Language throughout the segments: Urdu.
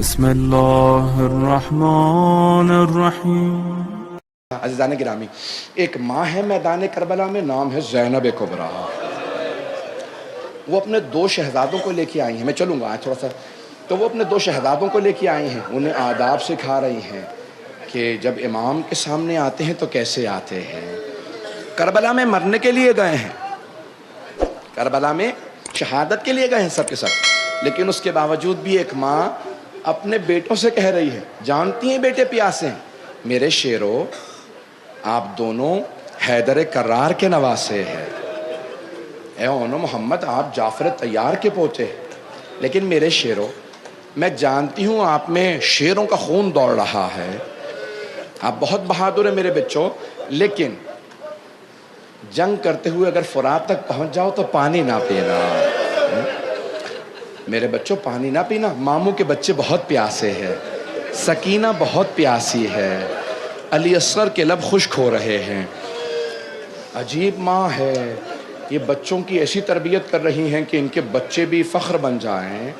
بسم اللہ الرحمن الرحیم۔ عزیزان گرامی، ایک ماں ہے میدان کربلا میں، نام ہے زینب کبریٰ۔ وہ اپنے 2 شہزادوں کو لے کے آئی ہیں، میں چلوں گا آج تھوڑا سا، تو وہ اپنے 2 شہزادوں کو لے کے آئی ہیں، انہیں آداب سکھا رہی ہیں کہ جب امام کے سامنے آتے ہیں تو کیسے آتے ہیں۔ کربلا میں مرنے کے لیے گئے ہیں، کربلا میں شہادت کے لیے گئے ہیں سب کے سب، لیکن اس کے باوجود بھی ایک ماں اپنے بیٹوں سے کہہ رہی ہے، جانتی ہیں بیٹے پیاسے ہیں، میرے شیرو آپ دونوں حیدر کرار کے نواسے ہیں، اے اونو محمد آپ جعفر طیار کے پوتے، لیکن میرے شیرو میں جانتی ہوں آپ میں شیروں کا خون دوڑ رہا ہے، آپ بہت بہادر ہیں میرے بچوں، لیکن جنگ کرتے ہوئے اگر فرات تک پہنچ جاؤ تو پانی نہ پینا، میرے بچوں پانی نہ پینا، ماموں کے بچے بہت پیاسے ہیں، سکینہ بہت پیاسی ہے، علی اصغر کے لب خشک ہو رہے ہیں، عجیب ماں ہے، یہ بچوں کی ایسی تربیت کر رہی ہیں کہ ان کے بچے بھی فخر بن جائیں،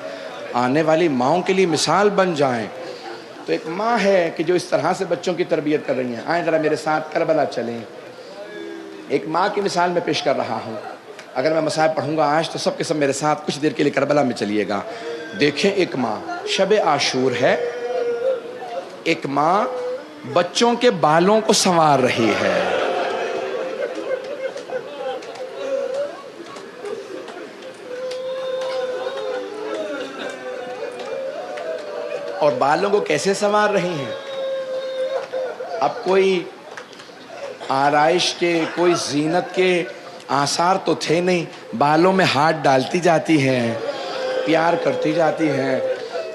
آنے والی ماؤں کے لیے مثال بن جائیں۔ تو ایک ماں ہے کہ جو اس طرح سے بچوں کی تربیت کر رہی ہیں۔ آئیں ذرا میرے ساتھ کربلا چلیں، ایک ماں کی مثال میں پیش کر رہا ہوں، اگر میں مصائب پڑھوں گا آج تو سب کے سب میرے ساتھ کچھ دیر کے لیے کربلا میں چلیے گا۔ دیکھیں ایک ماں، شب عاشور ہے، ایک ماں بچوں کے بالوں کو سنوار رہی ہے، اور بالوں کو کیسے سنوار رہی ہیں؟ اب کوئی آرائش کے، کوئی زینت کے آثار تو تھے نہیں، بالوں میں ہاتھ ڈالتی جاتی ہیں، پیار کرتی جاتی ہیں،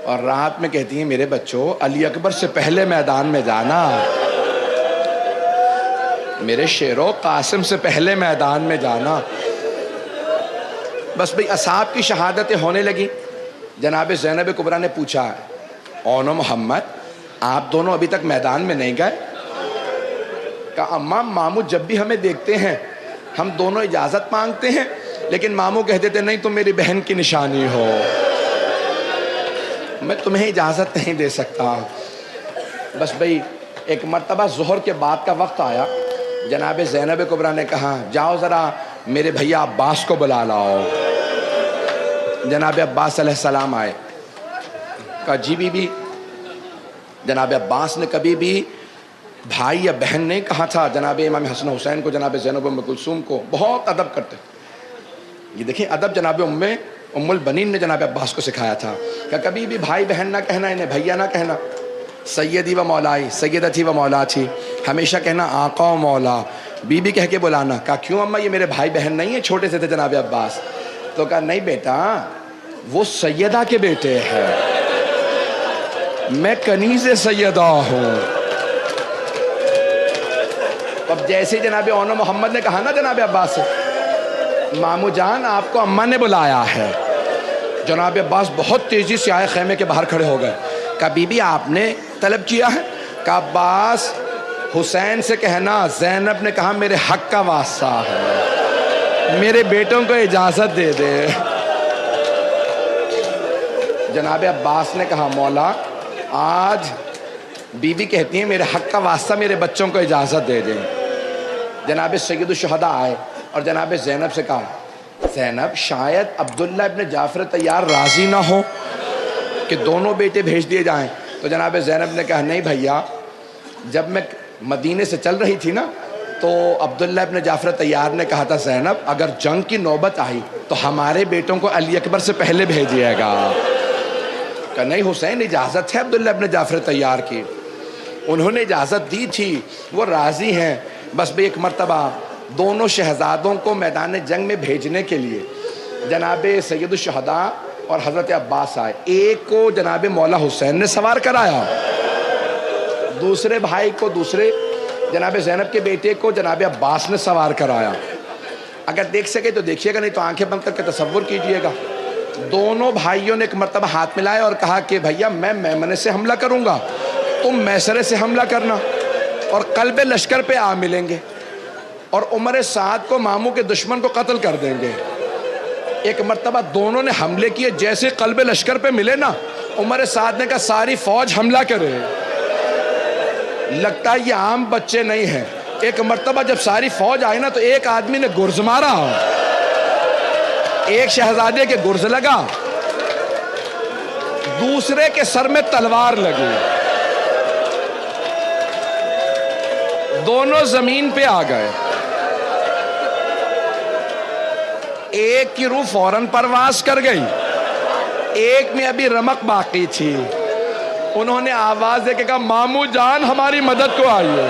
اور رات میں کہتی ہیں میرے بچوں علی اکبر سے پہلے میدان میں جانا، میرے شیرو قاسم سے پہلے میدان میں جانا۔ بس بھئی اصحاب کی شہادتیں ہونے لگی، جناب زینب کبریٰ نے پوچھا اونو محمد آپ دونوں ابھی تک میدان میں نہیں گئے؟ کہا اماں ماموں جب بھی ہمیں دیکھتے ہیں ہم دونوں اجازت مانگتے ہیں، لیکن ماموں کہہ دیتے نہیں تم میری بہن کی نشانی ہو، میں تمہیں اجازت نہیں دے سکتا۔ بس بھئی ایک مرتبہ ظہر کے بعد کا وقت آیا، جناب زینب کبریٰ نے کہا جاؤ ذرا میرے بھیا عباس کو بلا لاؤ۔ جناب عباس علیہ السلام آئے، کہا جی بی بی۔ جناب عباس نے کبھی بھی بھائی یا بہن نہیں کہا تھا، جناب امام حسن حسین کو، جناب زینب ام کلثوم کو بہت ادب کرتے، یہ دیکھیں ادب جناب ام البنین نے جناب عباس کو سکھایا تھا کہ کبھی بھی بھائی بہن نہ کہنا، انہیں بھیا نہ کہنا، سیدی و مولائی، سیدتی و مولا تھی، ہمیشہ کہنا آقا و مولا، بی بی کہہ کے بلانا۔ کہا کیوں اماں یہ میرے بھائی بہن نہیں ہیں، چھوٹے سے تھے جناب عباس؟ تو کہا نہیں بیٹا وہ سیدہ کے بیٹے ہیں، میں کنیز سیدہ ہوں۔ اب جیسے جناب اونو محمد نے کہا نا جناب عباس سے مامو جان آپ کو اماں نے بلایا ہے، جناب عباس بہت تیزی سے آئے، خیمے کے باہر کھڑے ہو گئے، کہا بی بی آپ نے طلب کیا ہے؟ کہا عباس حسین سے کہنا زینب نے کہا میرے حق کا واسطہ ہے، میرے بیٹوں کو اجازت دے دے۔ جناب عباس نے کہا مولا آج بی بی کہتی ہیں میرے حق کا واسطہ میرے بچوں کو اجازت دے دیں۔ جناب سید الشہداء آئے اور جناب زینب سے کہا زینب شاید عبداللہ ابن جعفر طیار راضی نہ ہو کہ دونوں بیٹے بھیج دیے جائیں۔ تو جناب زینب نے کہا نہیں بھیا، جب میں مدینے سے چل رہی تھی نا تو عبداللہ ابن جعفر طیار نے کہا تھا زینب اگر جنگ کی نوبت آئی تو ہمارے بیٹوں کو علی اکبر سے پہلے بھیجیے گا۔ کہا نہیں حسین اجازت ہے عبداللہ ابن جعفر طیار کی، انہوں نے اجازت دی تھی، وہ راضی ہیں۔ بس بھی ایک مرتبہ دونوں شہزادوں کو میدان جنگ میں بھیجنے کے لیے جناب سید الشہداء اور حضرت عباس آئے، ایک کو جناب مولا حسین نے سوار کرایا، دوسرے بھائی کو، دوسرے جناب زینب کے بیٹے کو جناب عباس نے سوار کرایا۔ اگر دیکھ سکے تو دیکھیے گا، نہیں تو آنکھیں بند کر کے تصور کیجئے گا۔ دونوں بھائیوں نے ایک مرتبہ ہاتھ ملائے اور کہا کہ بھیا میں میمنے سے حملہ کروں گا، تم میسرے سے حملہ کرنا، اور قلب لشکر پہ آ ملیں گے اور عمر سعد کو ماموں کے دشمن کو قتل کر دیں گے۔ ایک مرتبہ دونوں نے حملے کیے، جیسے قلب لشکر پہ ملے نا عمر سعد نے کہا ساری فوج حملہ کرے. لگتا ہے یہ عام بچے نہیں ہیں. ایک مرتبہ جب ساری فوج آئی نا تو ایک آدمی نے گرز مارا, ایک شہزادے کے گرز لگا, دوسرے کے سر میں تلوار لگی, دونوں زمین پہ آ گئے. ایک کی روح فوراً پرواز کر گئی, ایک میں ابھی رمق باقی تھی. انہوں نے آواز دے کے کہا مامو جان ہماری مدد کو آئیے.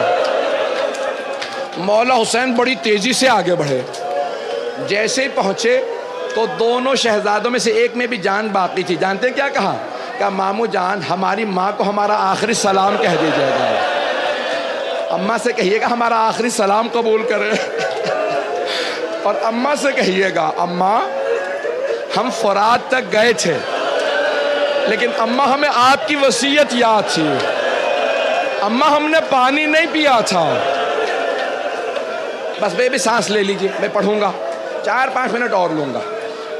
مولا حسین بڑی تیزی سے آگے بڑھے. جیسے ہی پہنچے تو دونوں شہزادوں میں سے ایک میں بھی جان باقی تھی. جانتے ہیں کیا کہا؟ کہ مامو جان ہماری ماں کو ہمارا آخری سلام کہہ دیجیے گا. اماں سے کہیے گا ہمارا آخری سلام قبول کرے. اور اماں سے کہیے گا اماں ہم فرات تک گئے تھے لیکن اماں ہمیں آپ کی وصیت یاد تھی. اماں ہم نے پانی نہیں پیا تھا. بس بھی سانس لے لیجیے, میں پڑھوں گا, 4-5 منٹ اور لوں گا.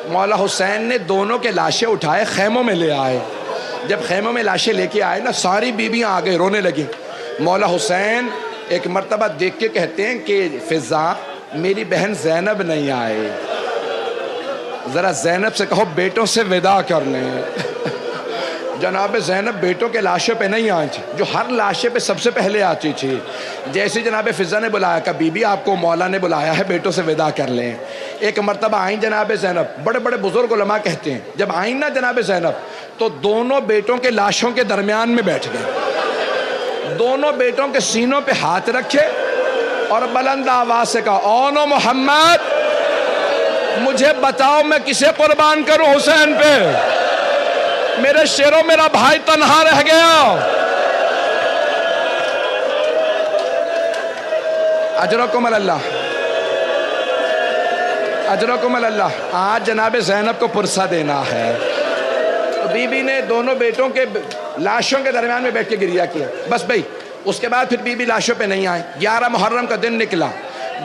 مولا حسین نے دونوں کے لاشیں اٹھائے, خیموں میں لے آئے. جب خیموں میں لاشیں لے کے آئے نا, ساری بیویاں آ گئی, رونے لگی. مولا حسین ایک مرتبہ دیکھ کے کہتے ہیں کہ فضا میری بہن زینب نہیں آئے, ذرا زینب سے کہو بیٹوں سے وداع کر لیں. جناب زینب بیٹوں کے لاشوں پہ نہیں آئی تھی, جو ہر لاشے پہ سب سے پہلے آتی تھی. جیسے جناب فضا نے بلایا کہ بی بی آپ کو مولا نے بلایا ہے, بیٹوں سے وداع کر لیں. ایک مرتبہ آئیں جناب زینب. بڑے بڑے بزرگ علماء کہتے ہیں جب آئیں نا جناب زینب تو دونوں بیٹوں کے لاشوں کے درمیان میں بیٹھ گئے, دونوں بیٹوں کے سینوں پہ ہاتھ رکھے اور بلند آواز سے کہا اونو محمد مجھے بتاؤ میں کسے قربان کروں حسین پہ, میرے شیروں میرا بھائی تنہا رہ گیا. اجرکم اللہ, اجرکم اللہ. آج جناب زینب کو پرسہ دینا ہے. تو بی بی نے دونوں بیٹوں کے لاشوں کے درمیان میں بیٹھ کے گریہ کیا. بس بھئی اس کے بعد پھر بی بی لاشوں پہ نہیں آئیں. 11 محرم کا دن نکلا,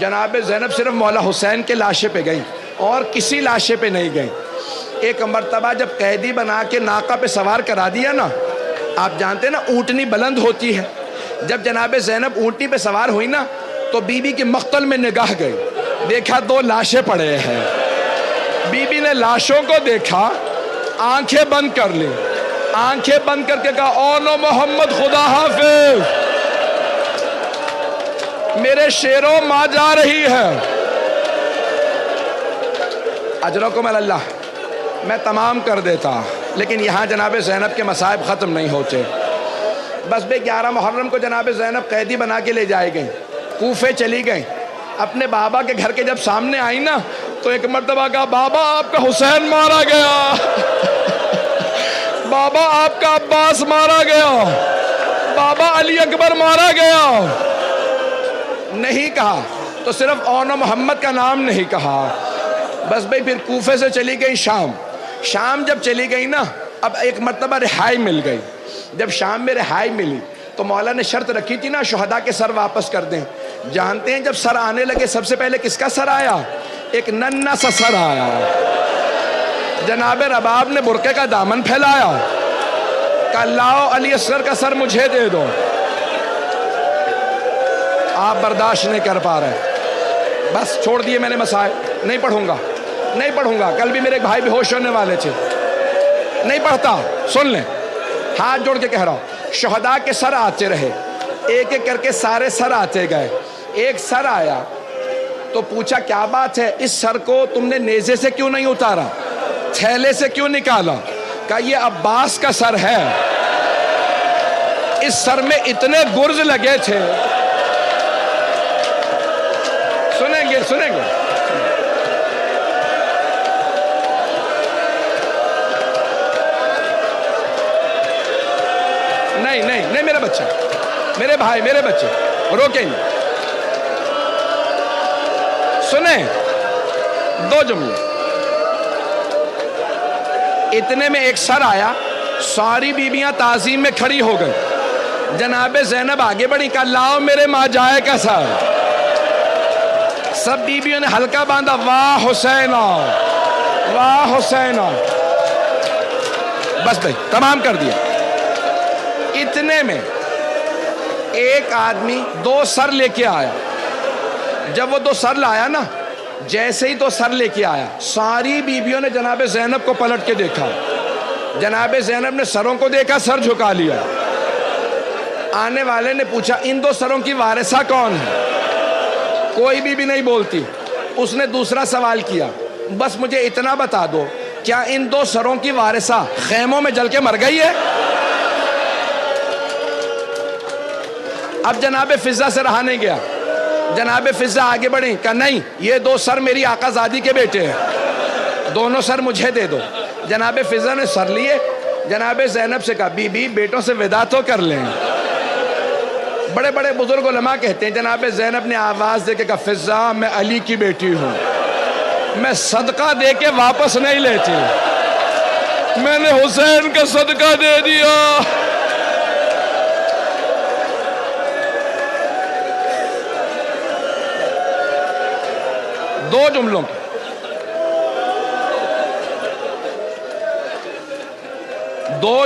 جناب زینب صرف مولا حسین کے لاشے پہ گئیں اور کسی لاشے پہ نہیں گئیں. ایک مرتبہ جب قیدی بنا کے ناقہ پہ سوار کرا دیا نا, آپ جانتے ہیں نا اونٹنی بلند ہوتی ہے. جب جناب زینب اونٹنی پہ سوار ہوئی نا تو بی بی کے مقتل میں نگاہ گئی, دیکھا 2 لاشیں پڑے ہیں. بی بی نے لاشوں کو دیکھا, آنکھیں بند کر لی, آنکھیں بند کر کے کہا اونو محمد خدا حافظ, میرے شیروں ماں جا رہی ہے. اجرکم اللہ. میں تمام کر دیتا لیکن یہاں جناب زینب کے مصائب ختم نہیں ہوتے. بس بے 11 محرم کو جناب زینب قیدی بنا کے لے جائے گئیں, کوفے چلی گئیں. اپنے بابا کے گھر کے جب سامنے آئی نا تو ایک مرتبہ کہا بابا آپ کا حسین مارا گیا, بابا آپ کا عباس مارا گیا, بابا علی اکبر مارا گیا. نہیں کہا تو صرف اونو محمد کا نام نہیں کہا. بس بھئی پھر کوفے سے چلی گئی شام. شام جب چلی گئی نا اب ایک مرتبہ رہائی مل گئی. جب شام میں رہائی ملی تو مولا نے شرط رکھی تھی نا شہداء کے سر واپس کر دیں. جانتے ہیں جب سر آنے لگے سب سے پہلے کس کا سر آیا؟ ایک ننھا سا سر آیا. جناب رباب نے برقعے کا دامن پھیلایا, کہا لاؤ علی اصغر کا سر مجھے دے دو. آپ برداشت نہیں کر پا رہے, بس چھوڑ دیے میں نے مسائل. نہیں پڑھوں گا, نہیں پڑھوں گا. کل بھی میرے ایک بھائی بے ہوش ہونے والے تھے, نہیں پڑھتا. سن لیں, ہاتھ جوڑ کے کہہ رہا ہوں, شہداء کے سر آتے رہے, ایک ایک کر کے سارے سر آتے گئے. ایک سر آیا تو پوچھا کیا بات ہے, اس سر کو تم نے نیزے سے کیوں نہیں اتارا, تھیلے سے کیوں نکالا؟ کہا یہ عباس کا سر ہے, اس سر میں اتنے گرز لگے تھے. سنیں گے سنیں گے. نہیں نہیں نہیں میرے بچہ, میرے بھائی, میرے بچے روکیں گے. سنیں 2 جملے. اتنے میں ایک سر آیا, ساری بیویاں تعظیم میں کھڑی ہو گئی. جناب زینب آگے بڑھی, کہا لاؤ میرے ماں جائے کا سر. سب بیویوں نے ہلکا باندھا, واہ حسینہ واہ حسینہ. بس بھائی تمام کر دیا. اتنے میں ایک آدمی 2 سر لے کے آیا. جب وہ 2 سر لایا نا, جیسے ہی 2 سر لے کے آیا, ساری بیویوں نے جناب زینب کو پلٹ کے دیکھا. جناب زینب نے سروں کو دیکھا, سر جھکا لیا. آنے والے نے پوچھا ان 2 سروں کی وارثہ کون ہے؟ کوئی بھی نہیں بولتی. اس نے دوسرا سوال کیا, بس مجھے اتنا بتا دو, کیا ان 2 سروں کی وارثہ خیموں میں جل کے مر گئی ہے؟ اب جناب فضہ سے رہا نہیں گیا. جناب فضہ آگے بڑھیں, کہا نہیں, یہ 2 سر میری آقا زادی کے بیٹے ہیں, دونوں سر مجھے دے دو. جناب فضہ نے سر لیے. جناب زینب سے کہا بی بی بیٹوں سے وداع تو کر لیں. بڑے بڑے بزرگ علماء کہتے ہیں جناب زینب نے آواز دے کے کہا فضہ میں علی کی بیٹی ہوں, میں صدقہ دے کے واپس نہیں لیتی, میں نے حسین کا صدقہ دے دیا. دو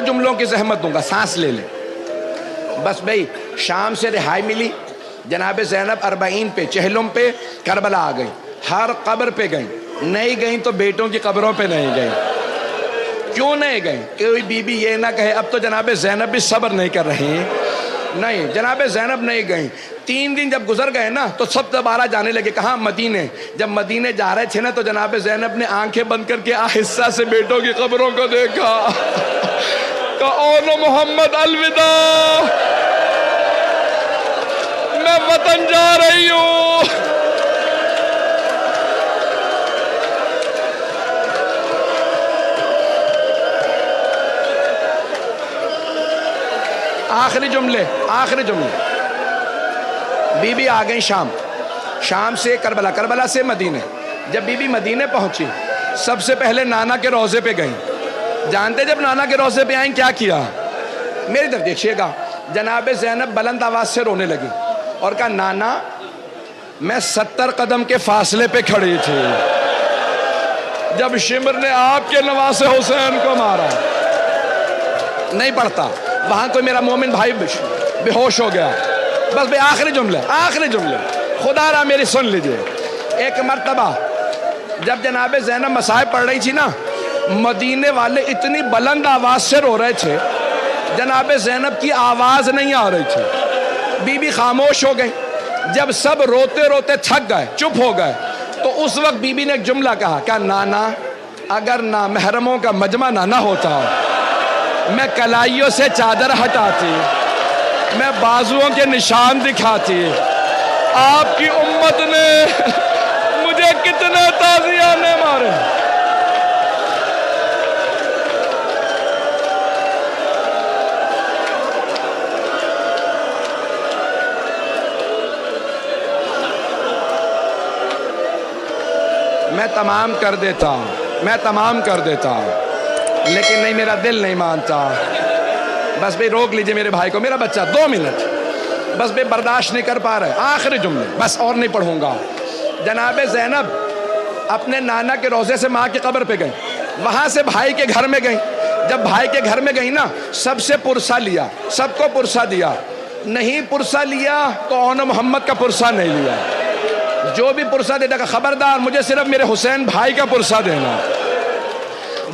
جملوں کی زحمت دوں گا, سانس لے لیں بس بھائی. شام سے رہائی ملی. جناب زینب 40 پہ چہلم پہ کربلا آ گئی. ہر قبر پہ گئیں, نہیں گئیں تو بیٹوں کی قبروں پہ نہیں گئیں. کیوں نہیں گئیں؟ کوئی بی بی یہ نہ کہے اب تو جناب زینب بھی صبر نہیں کر رہی. نہیں, جناب زینب نہیں گئیں. 3 دن جب گزر گئے نا تو سب دوبارہ جانے لگے. کہاں؟ مدینے. جب مدینے جا رہے تھے نا تو جناب زینب نے آنکھیں بند کر کے آہستہ سے بیٹوں کی قبروں کو دیکھا. کہا اولو محمد الوداع, میں وطن جا رہی ہوں. آخری جملے. بی بی آ گئیں شام سے کربلا, کربلا سے مدینے. جب بی بی مدینے پہنچی سب سے پہلے نانا کے روضے پہ گئیں. جانتے جب نانا کے روضے پہ آئیں کیا کیا؟ میری طرف دیکھیے گا. جناب زینب بلند آواز سے رونے لگی اور کہا نانا میں 70 قدم کے فاصلے پہ کھڑی تھی جب شمر نے آپ کے نواسے حسین کو مارا. نہیں پڑھتا, وہاں کوئی میرا مومن بھائی بے ہوش ہو گیا. بس بھئی آخری جملے, خدا را میری سن لیجئے. ایک مرتبہ جب جناب زینب مصائب پڑھ رہی تھی نا, مدینے والے اتنی بلند آواز سے رو رہے تھے, جناب زینب کی آواز نہیں آ رہی تھی. بی بی خاموش ہو گئی. جب سب روتے روتے تھک گئے, چپ ہو گئے, تو اس وقت بی بی نے ایک جملہ کہا, کہا نانا اگر نامحرموں کا مجمع نہ ہوتا, میں کلائیوں سے چادر ہٹاتی, میں بازوؤں کے نشان دکھاتی. آپ کی امت نے مجھے کتنے تازیانے مارے. میں تمام کر دیتا ہوں, لیکن نہیں, میرا دل نہیں مانتا. بس بھئی روک لیجئے میرے بھائی کو, میرا بچہ 2 منٹ, بس بھئی برداشت نہیں کر پا رہے. آخری جملے, بس اور نہیں پڑھوں گا. جناب زینب اپنے نانا کے روضے سے ماں کی قبر پہ گئیں, وہاں سے بھائی کے گھر میں گئیں. جب بھائی کے گھر میں گئیں نا, سب سے پرسہ لیا, سب کو پرسہ دیا. نہیں پرسہ لیا تو اون محمد کا پرسہ نہیں لیا. جو بھی پرسہ دیتا کہ خبردار مجھے صرف میرے حسین بھائی کا پرسہ دینا.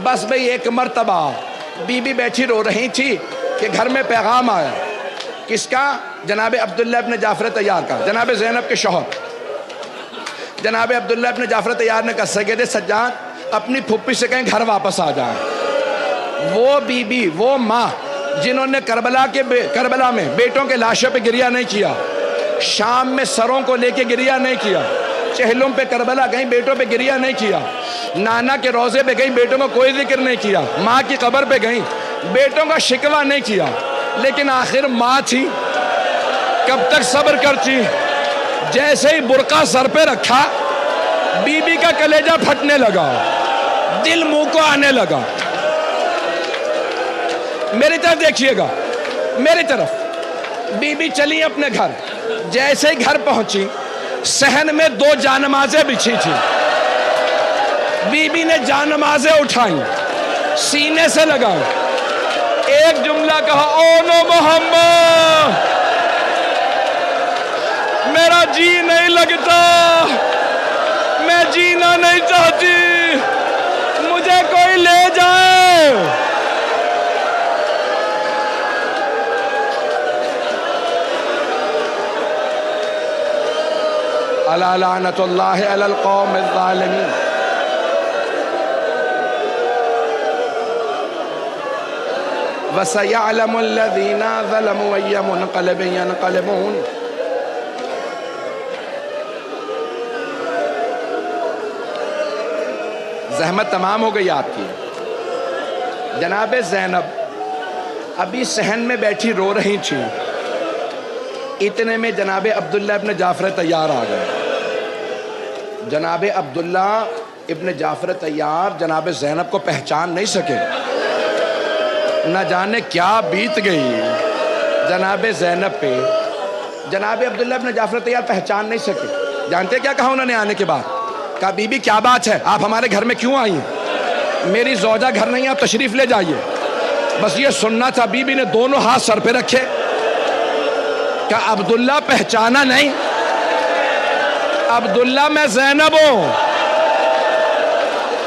بس بھئی ایک مرتبہ بی بی بیٹھی رو رہی تھی کہ گھر میں پیغام آیا. کس کا؟ جناب عبداللہ ابن جعفر طیار کا, جناب زینب کے شوہر. جناب عبداللہ ابن جعفر طیار نے کہا سید سجاد اپنی پھپھی سے کہیں گھر واپس آ جائیں. وہ بی بی, وہ ماں جنہوں نے کربلا میں بیٹوں کے لاشوں پہ گریہ نہیں کیا, شام میں سروں کو لے کے گریہ نہیں کیا, چہلم پہ کربلا گئیں بیٹوں پہ گریہ نہیں کیا, نانا کے روضے پہ گئیں بیٹوں کو کوئی ذکر نہیں کیا, ماں کی قبر پہ گئیں بیٹوں کا شکوہ نہیں کیا. لیکن آخر ماں تھی, کب تک صبر کرتی. جیسے ہی برقع سر پہ رکھا بی بی کا کلیجہ پھٹنے لگا, دل منہ کو آنے لگا. میری طرف دیکھیے گا, میری طرف. بی بی چلی اپنے گھر. جیسے ہی گھر پہنچی صحن میں 2 جانمازیں بچھی تھی. بی بی نے جانمازیں اٹھائیں, سینے سے لگائیں, ایک جملہ کہا او نو محمد، میرا جی نہیں لگتا، میں جینا نہیں چاہتی، مجھے کوئی لے جائے۔ الا لعنت اللہ علی القوم الظالمین۔ وَسَيَعْلَمُ الَّذِينَ ظَلَمُوا أَيَّ مُنْقَلِبٍ يَنْقَلِبُونَ۔ زحمت تمام ہو گئی آپ کی۔ جناب زینب ابھی صحن میں بیٹھی رو رہی تھی، اتنے میں جناب عبداللہ ابن جعفر طیار آ گئے۔ جناب عبداللہ ابن جعفر طیار جناب زینب کو پہچان نہیں سکے، نہ جانے کیا بیت گئی جناب زینب پہ۔ جناب عبداللہ ابن جعفر طیار پہچان نہیں سکے۔ جانتے کیا کہا انہوں نے آنے کے بعد؟ کہا بی بی کیا بات ہے، آپ ہمارے گھر میں کیوں آئی ہیں؟ میری زوجہ گھر نہیں، آپ تشریف لے جائیے۔ بس یہ سننا تھا۔ بی بی نے دونوں ہاتھ سر پہ رکھے، کہا عبداللہ پہچانا نہیں؟ عبداللہ میں زینب ہوں،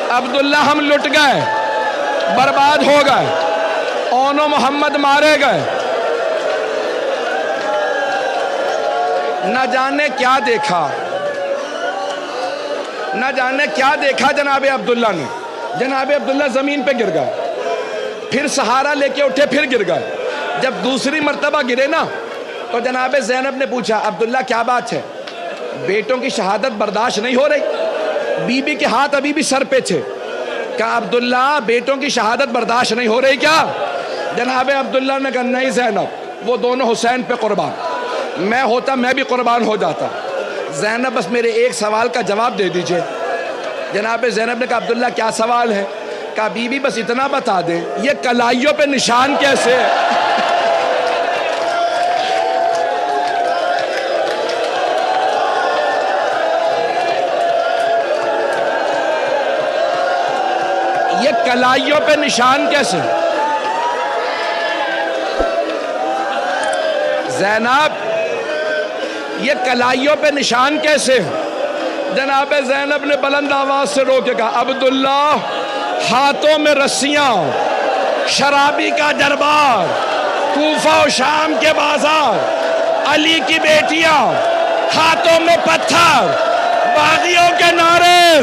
عبداللہ ہم لٹ گئے، برباد ہو گئے، اونو محمد مارے گئے۔ نہ جانے کیا دیکھا، نہ جانے کیا دیکھا جناب عبداللہ نے۔ جناب عبداللہ زمین پہ گر گئے، پھر سہارا لے کے اٹھے، پھر گر گئے۔ جب دوسری مرتبہ گرے نا تو جناب زینب نے پوچھا عبداللہ کیا بات ہے؟ بیٹوں کی شہادت برداشت نہیں ہو رہی؟ بی بی کے ہاتھ ابھی بھی سر پہ تھے۔ کہا عبداللہ بیٹوں کی شہادت برداشت نہیں ہو رہی کیا؟ جناب عبداللہ نے کہا نہیں زینب، وہ دونوں حسین پہ قربان، میں ہوتا میں بھی قربان ہو جاتا۔ زینب بس میرے ایک سوال کا جواب دے دیجئے۔ جناب زینب نے کہا عبداللہ کیا سوال ہے؟ کہا بی بی بس اتنا بتا دیں یہ کلائیوں پہ نشان کیسے ہے؟ یہ کلائیوں پہ نشان کیسے؟ زینب یہ کلائیوں پہ نشان کیسے؟ جناب زینب نے بلند آواز سے رو کے کہا عبداللہ ہاتھوں میں رسیاں، شرابی کا دربار، کوفہ و شام کے بازار، علی کی بیٹیاں، ہاتھوں میں پتھر، باغیوں کے نعرے،